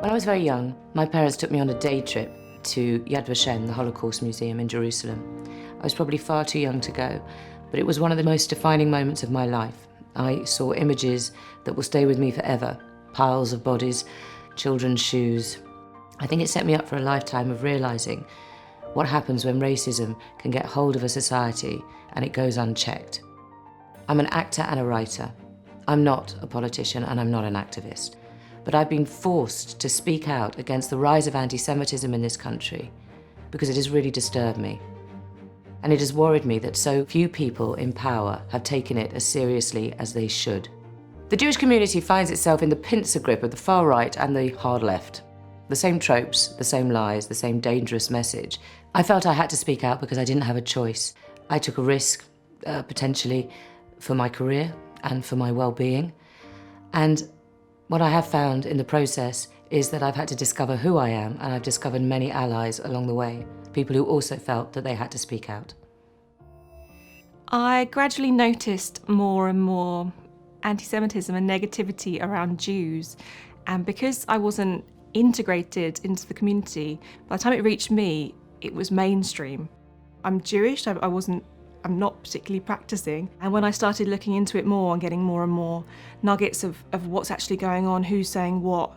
When I was very young, my parents took me on a day trip to Yad Vashem, the Holocaust Museum in Jerusalem. I was probably far too young to go, but it was one of the most defining moments of my life. I saw images that will stay with me forever, piles of bodies, children's shoes. I think it set me up for a lifetime of realizing what happens when racism can get hold of a society and it goes unchecked. I'm an actor and a writer. I'm not a politician and I'm not an activist. But I've been forced to speak out against the rise of anti-Semitism in this country because it has really disturbed me. And it has worried me that so few people in power have taken it as seriously as they should. The Jewish community finds itself in the pincer grip of the far right and the hard left. The same tropes, the same lies, the same dangerous message. I felt I had to speak out because I didn't have a choice. I took a risk, potentially, for my career and for my well-being. And what I have found in the process is that I've had to discover who I am, and I've discovered many allies along the way, people who also felt that they had to speak out. I gradually noticed more and more anti-Semitism and negativity around Jews, and because I wasn't integrated into the community, by the time it reached me, it was mainstream. I'm Jewish, I'm not particularly practicing, and when I started looking into it more and getting more and more nuggets of what's actually going on, who's saying what,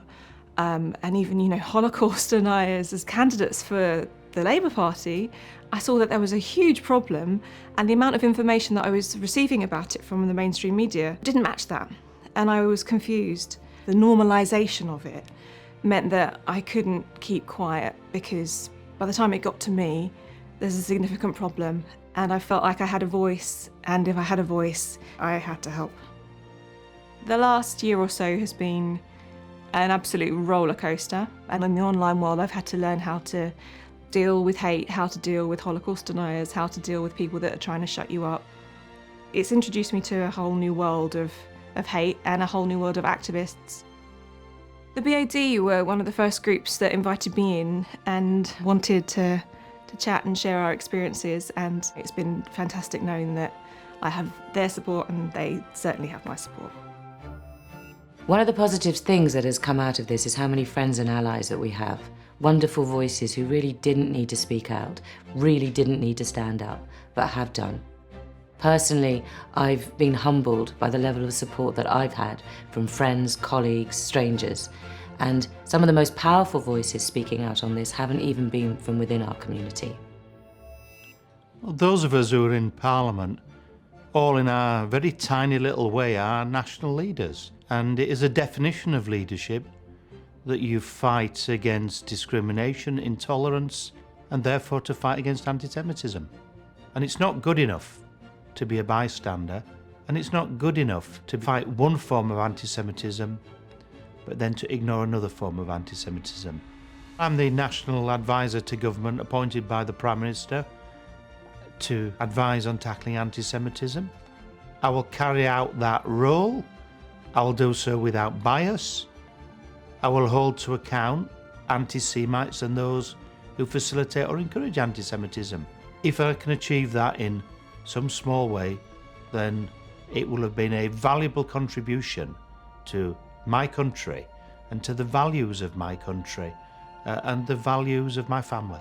and even, Holocaust deniers as candidates for the Labour Party, I saw that there was a huge problem, and the amount of information that I was receiving about it from the mainstream media didn't match that, and I was confused. The normalisation of it meant that I couldn't keep quiet, because by the time it got to me, there's a significant problem, and I felt like I had a voice, and if I had a voice, I had to help. The last year or so has been an absolute roller coaster, and in the online world I've had to learn how to deal with hate, how to deal with Holocaust deniers, how to deal with people that are trying to shut you up. It's introduced me to a whole new world of hate and a whole new world of activists. The BOD were one of the first groups that invited me in and wanted to chat and share our experiences, and it's been fantastic knowing that I have their support and they certainly have my support. One of the positive things that has come out of this is how many friends and allies that we have. Wonderful voices who really didn't need to speak out, really didn't need to stand up, but have done. Personally, I've been humbled by the level of support that I've had from friends, colleagues, strangers. And some of the most powerful voices speaking out on this haven't even been from within our community. Well, those of us who are in Parliament, all in our very tiny little way, are national leaders. And it is a definition of leadership that you fight against discrimination, intolerance, and therefore to fight against anti-Semitism. And it's not good enough to be a bystander, and it's not good enough to fight one form of anti-Semitism but then to ignore another form of anti-Semitism. I'm the National Advisor to Government appointed by the Prime Minister to advise on tackling anti-Semitism. I will carry out that role. I will do so without bias. I will hold to account anti-Semites and those who facilitate or encourage anti-Semitism. If I can achieve that in some small way, then it will have been a valuable contribution to my country and to the values of my country and the values of my family.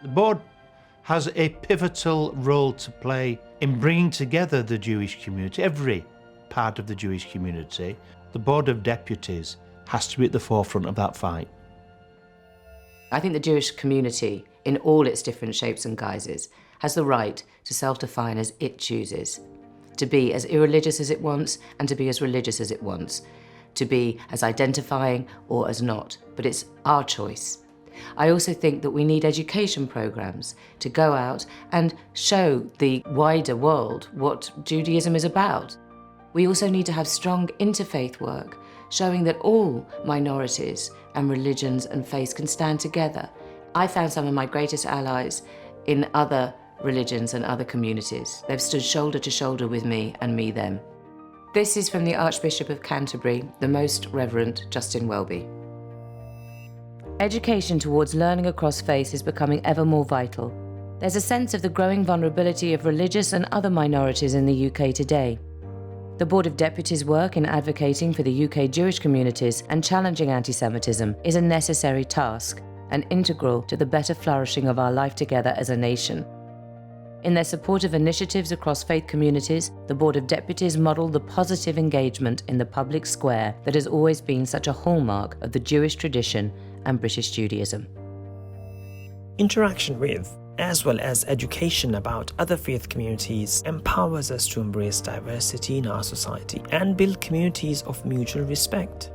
The board has a pivotal role to play in bringing together the Jewish community, every part of the Jewish community. The Board of Deputies has to be at the forefront of that fight. I think the Jewish community, in all its different shapes and guises, has the right to self-define as it chooses, to be as irreligious as it wants and to be as religious as it wants, to be as identifying or as not, but it's our choice. I also think that we need education programs to go out and show the wider world what Judaism is about. We also need to have strong interfaith work, showing that all minorities and religions and faiths can stand together. I found some of my greatest allies in other religions and other communities. They've stood shoulder to shoulder with me and me them. This is from the Archbishop of Canterbury, the Most Reverend Justin Welby. Education towards learning across faiths is becoming ever more vital. There's a sense of the growing vulnerability of religious and other minorities in the UK today. The Board of Deputies' work in advocating for the UK Jewish communities and challenging anti-Semitism is a necessary task and integral to the better flourishing of our life together as a nation. In their support of initiatives across faith communities, the Board of Deputies model the positive engagement in the public square that has always been such a hallmark of the Jewish tradition and British Judaism. Interaction with, as well as education about other faith communities, empowers us to embrace diversity in our society and build communities of mutual respect.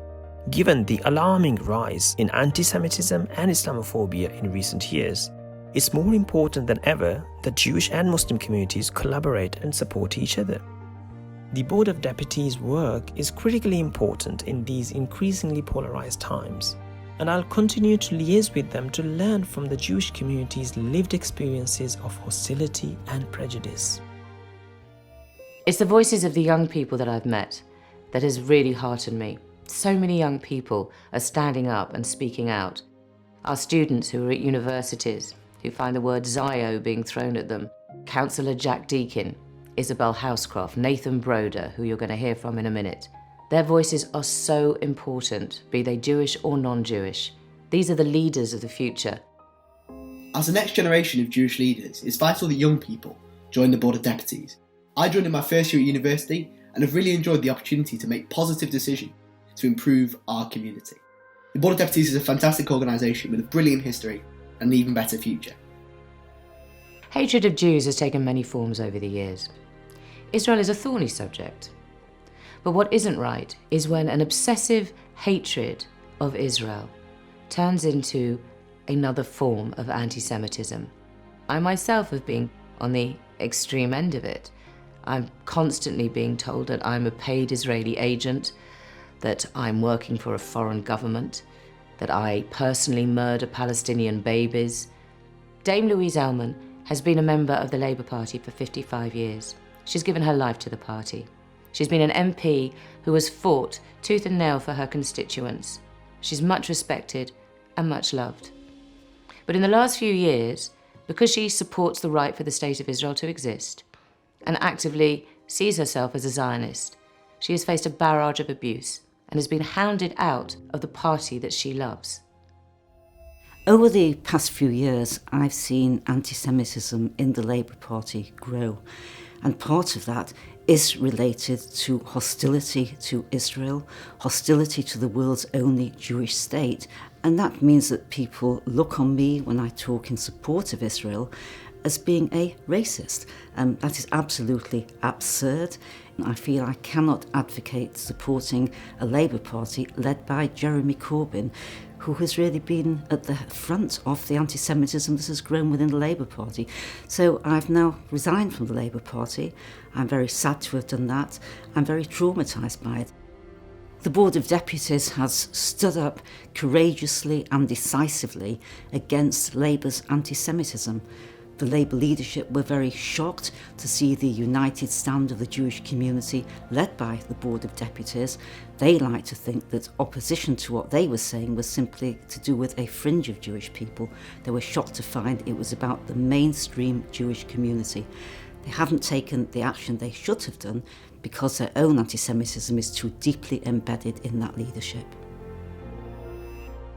Given the alarming rise in anti-Semitism and Islamophobia in recent years, it's more important than ever that Jewish and Muslim communities collaborate and support each other. The Board of Deputies' work is critically important in these increasingly polarized times, and I'll continue to liaise with them to learn from the Jewish community's lived experiences of hostility and prejudice. It's the voices of the young people that I've met that has really heartened me. So many young people are standing up and speaking out. Our students who are at universities, who find the word Zio being thrown at them, Councillor Jack Deakin, Isabel Housecroft, Nathan Broder, who you're going to hear from in a minute. Their voices are so important, be they Jewish or non-Jewish. These are the leaders of the future. As the next generation of Jewish leaders, it's vital that young people join the Board of Deputies. I joined in my first year at university and have really enjoyed the opportunity to make positive decisions to improve our community. The Board of Deputies is a fantastic organisation with a brilliant history and an even better future. Hatred of Jews has taken many forms over the years. Israel is a thorny subject. But what isn't right is when an obsessive hatred of Israel turns into another form of anti-Semitism. I myself have been on the extreme end of it. I'm constantly being told that I'm a paid Israeli agent, that I'm working for a foreign government, that I personally murder Palestinian babies. Dame Louise Ellman has been a member of the Labour Party for 55 years. She's given her life to the party. She's been an MP who has fought tooth and nail for her constituents. She's much respected and much loved. But in the last few years, because she supports the right for the State of Israel to exist and actively sees herself as a Zionist, she has faced a barrage of abuse and has been hounded out of the party that she loves. Over the past few years, I've seen anti-Semitism in the Labour Party grow, and part of that is related to hostility to Israel, hostility to the world's only Jewish state, and that means that people look on me when I talk in support of Israel as being a racist. That is absolutely absurd. I feel I cannot advocate supporting a Labour Party led by Jeremy Corbyn, who has really been at the front of the anti-Semitism that has grown within the Labour Party. So I've now resigned from the Labour Party. I'm very sad to have done that. I'm very traumatised by it. The Board of Deputies has stood up courageously and decisively against Labour's anti-Semitism. The Labour leadership were very shocked to see the united stand of the Jewish community led by the Board of Deputies. They like to think that opposition to what they were saying was simply to do with a fringe of Jewish people. They were shocked to find it was about the mainstream Jewish community. They haven't taken the action they should have done because their own anti-Semitism is too deeply embedded in that leadership.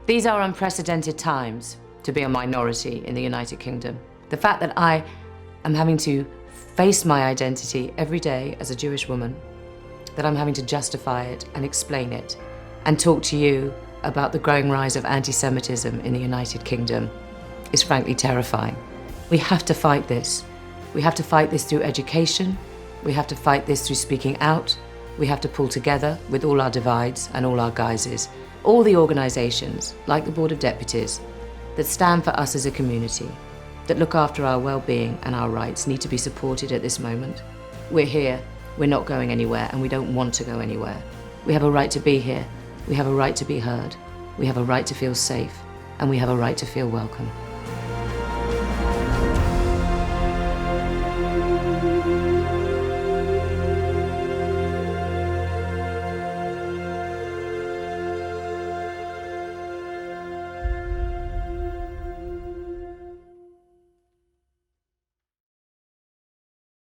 These are unprecedented times to be a minority in the United Kingdom. The fact that I am having to face my identity every day as a Jewish woman, that I'm having to justify it and explain it, and talk to you about the growing rise of anti-Semitism in the United Kingdom is frankly terrifying. We have to fight this. We have to fight this through education. We have to fight this through speaking out. We have to pull together with all our divides and all our guises. All the organisations, like the Board of Deputies, that stand for us as a community, that look after our well-being and our rights, need to be supported at this moment. We're here, we're not going anywhere, and we don't want to go anywhere. We have a right to be here, we have a right to be heard, we have a right to feel safe, and we have a right to feel welcome.